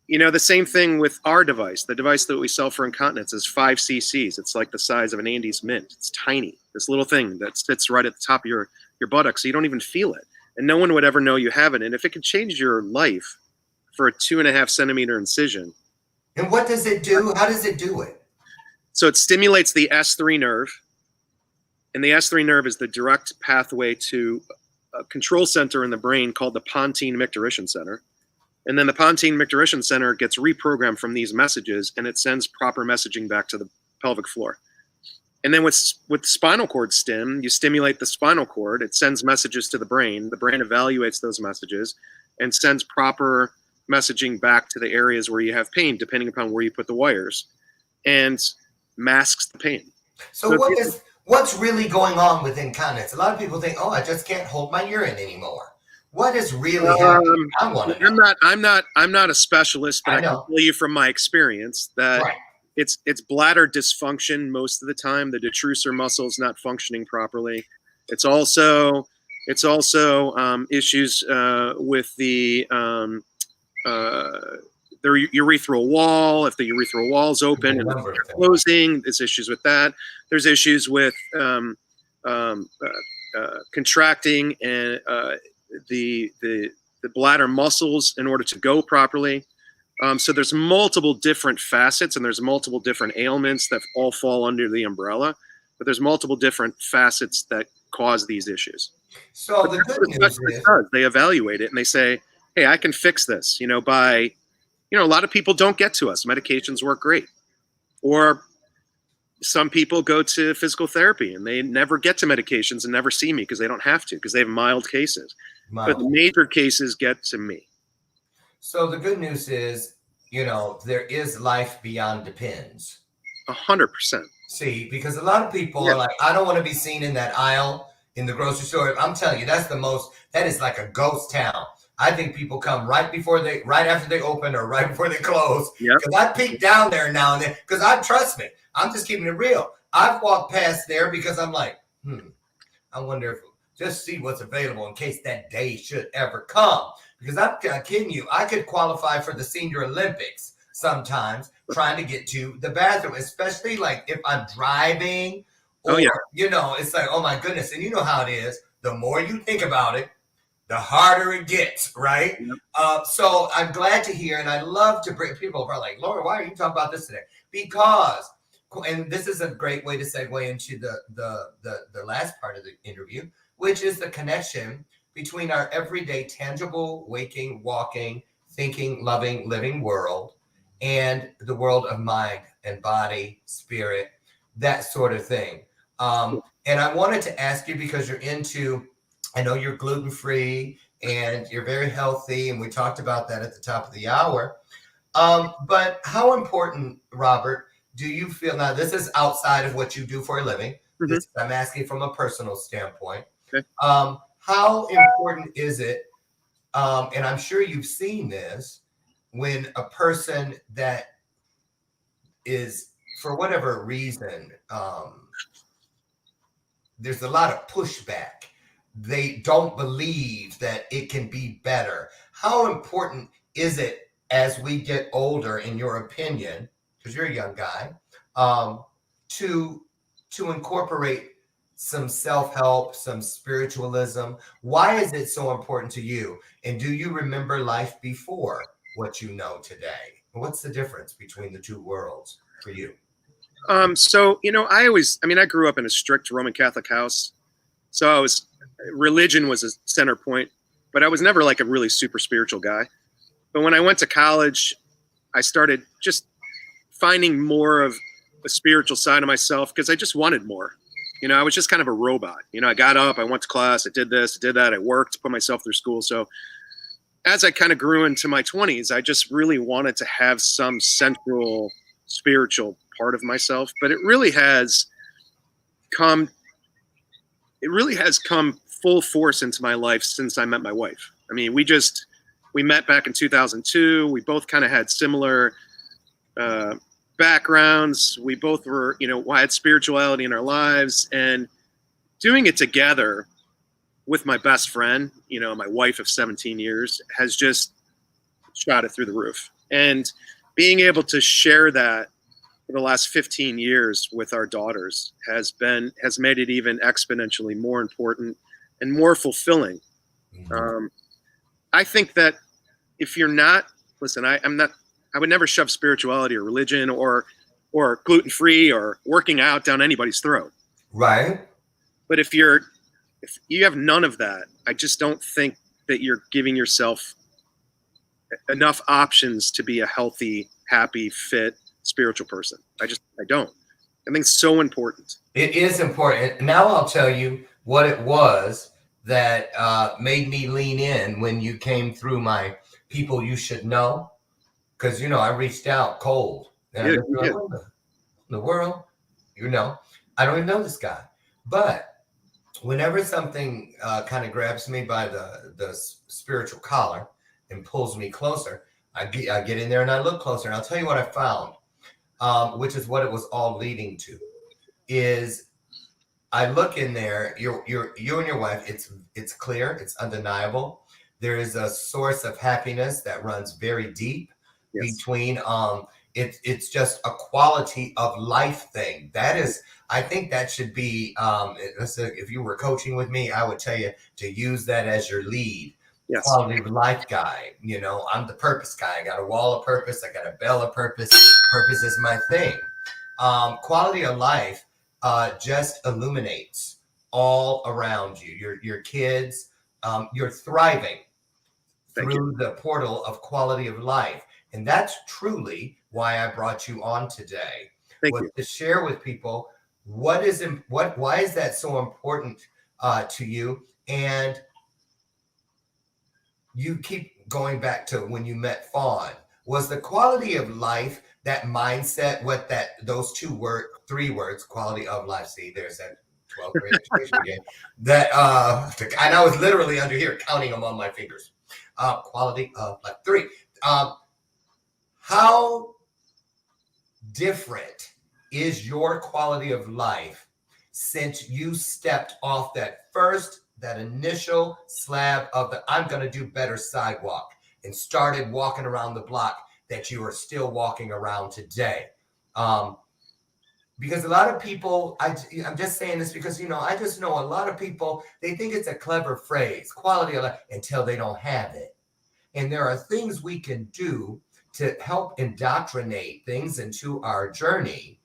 S3: The same thing with our device. The device that we sell for incontinence is 5 cc's. It's like the size of an Andes mint. It's tiny. This little thing that sits right at the top of your buttock, so you don't even feel it. And no one would ever know you have it. And if it could change your life for a 2.5 centimeter incision.
S2: And what does it do? How does it do it?
S3: So it stimulates the S3 nerve. And the S3 nerve is the direct pathway to a control center in the brain called the pontine micturition center. And then the pontine micturition center gets reprogrammed from these messages, and it sends proper messaging back to the pelvic floor. And then with spinal cord stim, you stimulate the spinal cord. It sends messages to the brain. The brain evaluates those messages and sends proper messaging back to the areas where you have pain, depending upon where you put the wires, and masks the pain.
S2: So what's really going on with incontinence? A lot of people think, oh, I just can't hold my urine anymore. What is really happening? I want to know.
S3: I'm not a specialist, but I can tell you from my experience that
S2: Right.
S3: it's bladder dysfunction most of the time. The detrusor muscle is not functioning properly. It's also issues with the urethral wall. If the urethral wall is open and closing, there's issues with that. There's issues with contracting and the bladder muscles in order to go properly. So there's multiple different facets, and there's multiple different ailments that all fall under the umbrella, but there's multiple different facets that cause these issues.
S2: So the good news is
S3: they evaluate it and they say, hey, I can fix this, by, a lot of people don't get to us. Medications work great. Or some people go to physical therapy and they never get to medications and never see me because they don't have to, because they have mild cases. But the major cases get to me.
S2: So the good news is, there is life beyond depends.
S3: 100%.
S2: See, because a lot of people are like, I don't want to be seen in that aisle in the grocery store. I'm telling you, that is like a ghost town. I think people come right after they open or right before they close. Because I peek down there now and then, because trust me, I'm just keeping it real. I've walked past there because I'm like, I wonder if just see what's available in case that day should ever come. Because I'm not kidding you, I could qualify for the Senior Olympics sometimes trying to get to the bathroom, especially like if I'm driving or, it's like, oh my goodness. And you know how it is. The more you think about it, the harder it gets, right? So I'm glad to hear, and I love to bring people who are like, Laura, why are you talking about this today? Because, and this is a great way to segue into the last part of the interview, which is the connection between our everyday, tangible, waking, walking, thinking, loving, living world and the world of mind and body, spirit, that sort of thing. And I wanted to ask you, because I know you're gluten-free and you're very healthy, and we talked about that at the top of the hour. But how important, Robert, do you feel, now this is outside of what you do for a living, I'm asking from a personal standpoint.
S3: Okay.
S2: How important is it, and I'm sure you've seen this, when a person that is, for whatever reason, there's a lot of pushback. They don't believe that it can be better. How important is it as we get older, in your opinion, because you're a young guy, to incorporate some self-help, some spiritualism? Why is it so important to you? And do you remember life before what you know today? What's the difference between the two worlds for you?
S3: So, I grew up in a strict Roman Catholic house. So religion was a center point, but I was never like a really super spiritual guy. But when I went to college, I started just finding more of a spiritual side of myself because I just wanted more. I was just kind of a robot. I got up, I went to class, I did this, I did that, I worked, put myself through school. So as I kind of grew into my 20s, I just really wanted to have some central spiritual part of myself. But it really has come full force into my life since I met my wife. I mean, we met back in 2002. We both kind of had similar backgrounds. We both were, had spirituality in our lives, and doing it together with my best friend, my wife of 17 years, has just shot it through the roof. And being able to share that for the last 15 years with our daughters has made it even exponentially more important and more fulfilling.
S2: Mm-hmm.
S3: I think that if you're not, listen, I would never shove spirituality or religion or gluten-free or working out down anybody's throat.
S2: Right.
S3: But if you have none of that, I just don't think that you're giving yourself enough options to be a healthy, happy, fit, spiritual person. I don't. I think it's so important.
S2: It is important. Now I'll tell you what it was that made me lean in when you came through my people you should know. Because, I reached out cold. And I just like, what in the world? I don't even know this guy. But whenever something kind of grabs me by the spiritual collar and pulls me closer, I get in there and I look closer. And I'll tell you what I found, which is what it was all leading to, is I look in there, you and your wife, it's clear, it's undeniable. There is a source of happiness that runs very deep. Yes. Between it's just a quality of life thing. That is, I think that should be if you were coaching with me, I would tell you to use that as your lead. Yes. Quality of life guy. I'm the purpose guy. I got a wall of purpose, I got a bell of purpose. Purpose is my thing. Quality of life just illuminates all around you. Your kids, you're thriving through the portal of quality of life. And that's truly why I brought you on today.
S3: Thank you.
S2: To share with people why is that so important to you? And you keep going back to when you met Fawn. Was the quality of life, that mindset, those 3 words, quality of life? See, there's that 12th grade education again. That and I was literally under here counting them on my fingers. Quality of life. 3. How different is your quality of life since you stepped off that initial slab of the I'm going to do better sidewalk and started walking around the block that you are still walking around today? Because a lot of people, I'm just saying this because, I just know a lot of people, they think it's a clever phrase, quality of life, until they don't have it. And there are things we can do to help indoctrinate things into our journey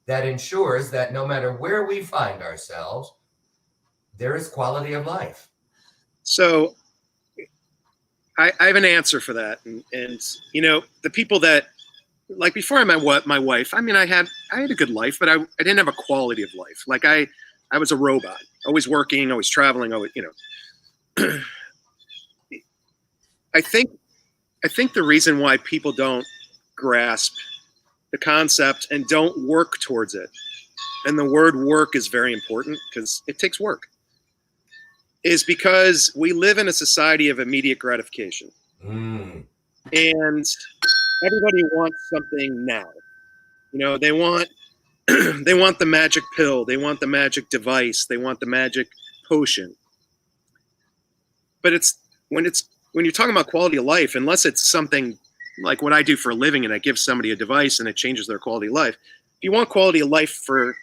S2: that ensures that no matter where we find ourselves, there is quality of life. So
S3: I have an answer for that. And the people that, like before I met my wife, I had a good life, but I didn't have a quality of life. Like I was a robot, always working, always traveling, always, I think the reason why people don't grasp the concept and don't work towards it, and the word work is very important because it takes work, is because we live in a society of immediate gratification. And everybody wants something now. They want they want the magic pill, they want the magic device, they want the magic potion. But when you're talking about quality of life, unless it's something like what I do for a living and I give somebody a device and it changes their quality of life. If you want quality of life for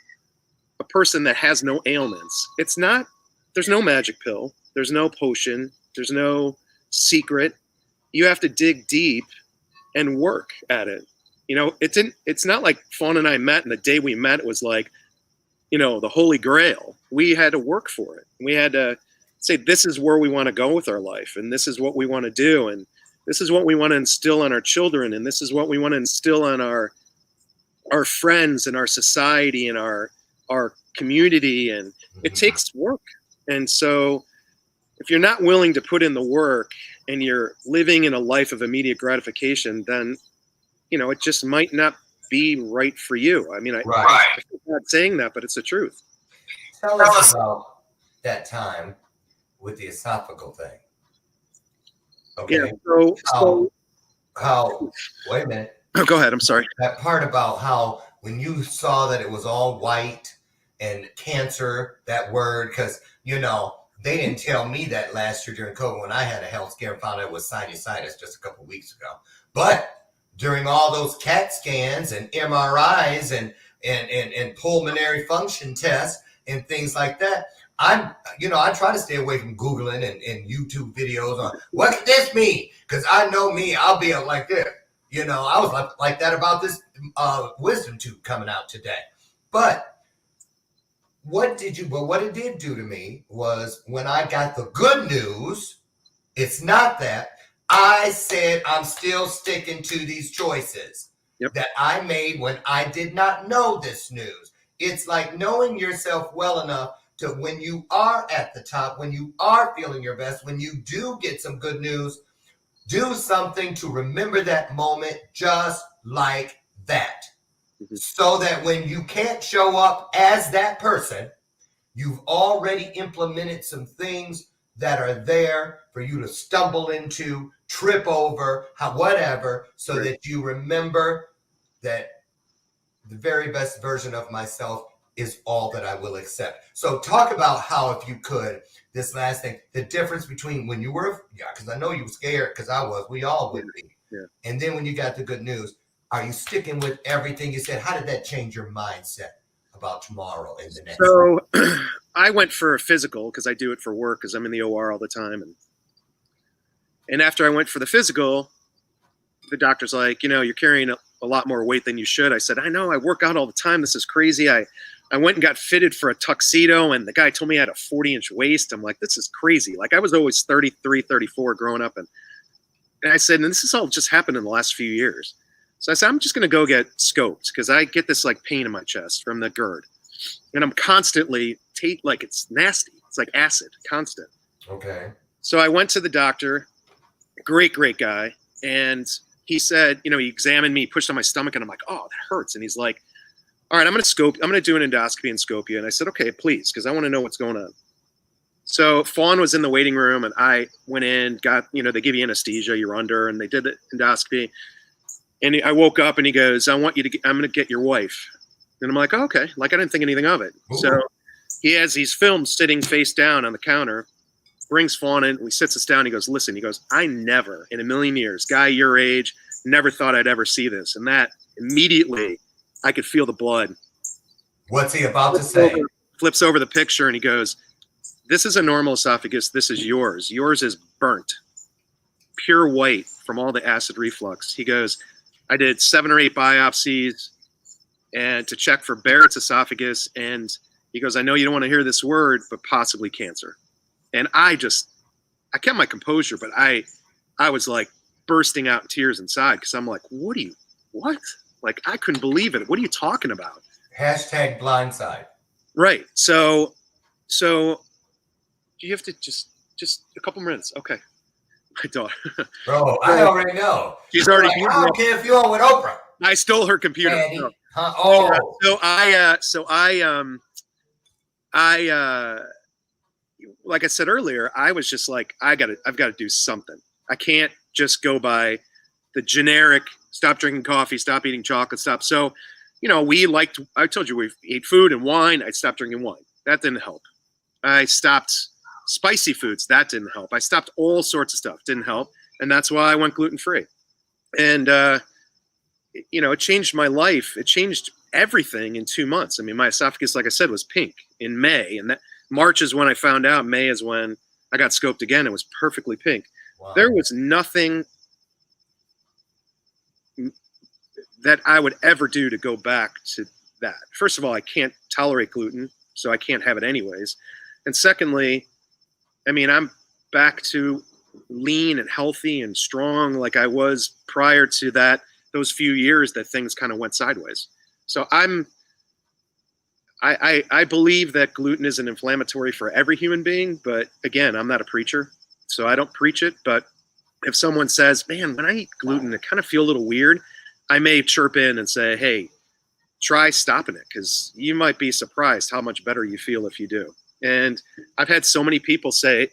S3: a person that has no ailments, there's no magic pill, there's no potion, there's no secret. You have to dig deep and work at it. It's not like Fawn and I met and the day we met was like, the Holy Grail. We had to work for it. We had to say, this is where we want to go with our life, and this is what we want to do, and this is what we want to instill on our children, and this is what we want to instill on our friends and our society and our community. And it takes work. And so if you're not willing to put in the work and you're living in a life of immediate gratification, then it just might not be right for you. I mean, I'm not saying that, but it's the truth.
S2: Tell us about that time with the esophageal thing. Okay.
S3: Yeah.
S2: How? Wait a minute.
S3: Oh, go ahead. I'm sorry.
S2: That part about how when you saw that it was all white and cancer, that word, because they didn't tell me that last year during COVID when I had a health scare and found out it was sinusitis just a couple of weeks ago. But during all those CAT scans and MRIs and pulmonary function tests and things like that, I try to stay away from Googling and YouTube videos on what could this mean? Because I know me, I'll be like this. I was like that about this wisdom tooth coming out today. But what it did do to me was when I got the good news, it's not that. I said I'm still sticking to these choices that I made when I did not know this news. It's like knowing yourself well enough to when you are at the top, when you are feeling your best, when you do get some good news, do something to remember that moment just like that. So that when you can't show up as that person, you've already implemented some things that are there for you to stumble into, trip over, whatever, so that you remember that the very best version of myself is all that I will accept. So talk about how, if you could, this last thing, the difference between when you were, because I know you were scared, because I was, we all would be. Yeah. And then when you got the good news, are you sticking with everything you said? How did that change your mindset about tomorrow and the next?
S3: So I went for a physical because I do it for work because I'm in the OR all the time. And after I went for the physical, the doctor's like, you're carrying a lot more weight than you should. I said, I know, I work out all the time. This is crazy. I went and got fitted for a tuxedo, and the guy told me I had a 40-inch waist. I'm like, this is crazy. Like, I was always 33, 34 growing up. And I said, and this has all just happened in the last few years. So I said, I'm just going to go get scoped because I get this like pain in my chest from the GERD. And I'm constantly, like it's nasty. It's like acid, constant.
S2: Okay.
S3: So I went to the doctor, great guy. And he said, he examined me, pushed on my stomach, and I'm like, oh, that hurts. And he's like, all right, I'm going to do an endoscopy and scope you. And I said, okay, please, because I want to know what's going on. So Fawn was in the waiting room, and I went in, got, they give you anesthesia, you're under, and they did the endoscopy. And I woke up, and he goes, I'm going to get your wife. And I'm like, oh, okay. Like, I didn't think anything of it. Ooh. So he has these films sitting face down on the counter, brings Fawn in, he sits us down, he goes, listen, I never in a million years, guy your age, never thought I'd ever see this. And that immediately, I could feel the blood.
S2: What's he about to say?
S3: Flips over the picture and he goes, this is a normal esophagus. This is yours. Yours is burnt, pure white from all the acid reflux. He goes, I did 7 or 8 biopsies and to check for Barrett's esophagus. And he goes, I know you don't want to hear this word, but possibly cancer. And I kept my composure, but I was like bursting out in tears inside because I'm like, what? Like, I couldn't believe it. What are you talking about?
S2: Hashtag blindside.
S3: Right. So you have to just a couple minutes. Okay. My daughter.
S2: Bro, I already know.
S3: She's already.
S2: Like, I don't care if you're on with Oprah.
S3: I stole her computer.
S2: Huh? Oh.
S3: So I like I said earlier, I was just like, I've got to do something. I can't just go by generic stop drinking coffee, stop eating chocolate, stop. So, I told you we ate food and wine. I stopped drinking wine. That didn't help. I stopped spicy foods. That didn't help. I stopped all sorts of stuff. Didn't help. And that's why I went gluten-free. And, it changed my life. It changed everything in 2 months. I mean, my esophagus, like I said, was pink in May. And that March is when I found out. May is when I got scoped again. It was perfectly pink. Wow. There was nothing that I would ever do to go back to that. First of all, I can't tolerate gluten, so I can't have it anyways. And secondly, I mean, I'm back to lean and healthy and strong like I was prior to that, those few years that things kind of went sideways. So I believe that gluten is an inflammatory for every human being, but again, I'm not a preacher, so I don't preach it. But if someone says, man, when I eat gluten, I kind of feel a little weird, I may chirp in and say, hey, try stopping it, because you might be surprised how much better you feel if you do. And I've had so many people say,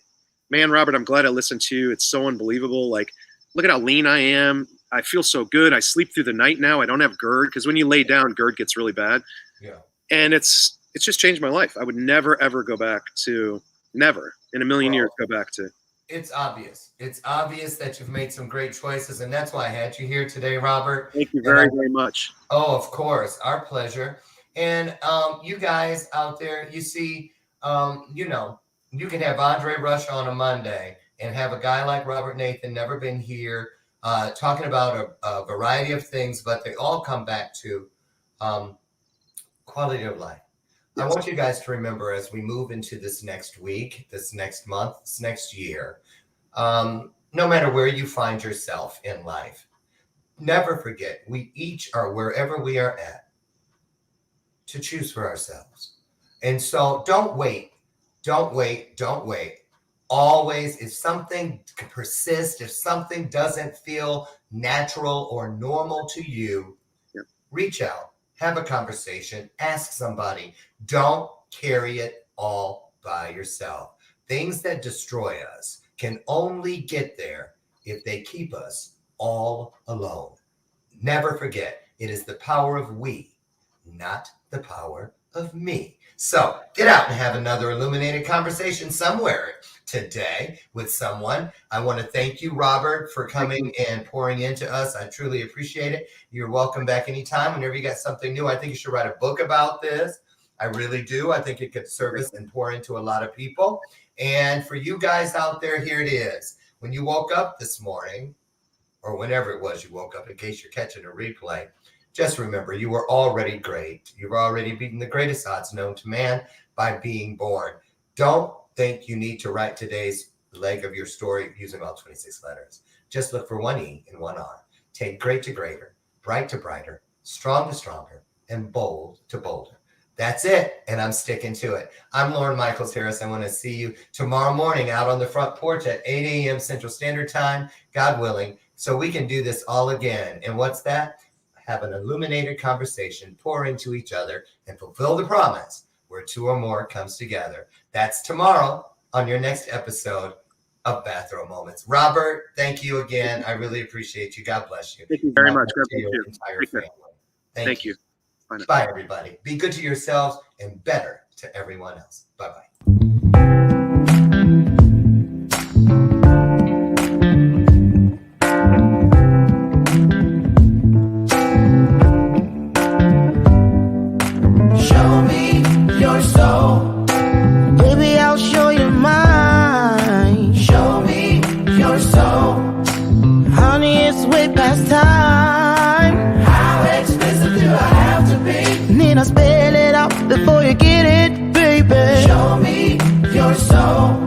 S3: man, Robert, I'm glad I listened to you. It's so unbelievable. Like, look at how lean I am. I feel so good. I sleep through the night now. I don't have GERD, because when you lay down, GERD gets really bad. Yeah. And it's just changed my life. I would never, ever go back to, never in a million years go back to.
S2: It's obvious. It's obvious that you've made some great choices, and that's why I had you here today, Robert.
S3: Thank you very, very much.
S2: Oh, of course. Our pleasure. And you guys out there, you see, you can have Andre Rush on a Monday and have a guy like Robert Nathan, never been here, talking about a variety of things, but they all come back to quality of life. I want you guys to remember, as we move into this next week, this next month, this next year, no matter where you find yourself in life, never forget, we each are wherever we are at to choose for ourselves. And so don't wait. Always, if something persists, if something doesn't feel natural or normal to you, reach out. Have a conversation, ask somebody. Don't carry it all by yourself. Things that destroy us can only get there if they keep us all alone. Never forget, it is the power of we, not the power of me. So get out and have another illuminated conversation somewhere today with someone. I want to thank you, Robert, for coming and pouring into us. I truly appreciate it. You're welcome back anytime. Whenever you got something new, I think you should write a book about this. I really do. I think it could service and pour into a lot of people. And for you guys out there, here it is. When you woke up this morning, or whenever it was you woke up, in case you're catching a replay, just remember, you were already great. You've already beaten the greatest odds known to man by being born. Don't think you need to write today's leg of your story using all 26 letters. Just look for one E and one R. Take great to greater, bright to brighter, strong to stronger, and bold to bolder. That's it, and I'm sticking to it. I'm Lauren Michaels Harris. I want to see you tomorrow morning out on the front porch at 8 a.m. Central Standard Time, God willing, so we can do this all again. And what's that? Have an illuminated conversation, pour into each other, and fulfill the promise where two or more comes together. That's tomorrow on your next episode of Bathrobe Moments. Robert, thank you again. I really appreciate you. God bless you.
S3: Thank you very much. God
S2: bless your entire family. Thank you. Bye, everybody. Be good to yourselves and better to everyone else. Bye-bye.
S5: Show me your soul. Baby, I'll show you mine. Show me your soul. Honey, it's way past time. How expensive do I have to be? Need I spell it out before you get it, baby? Show me your soul.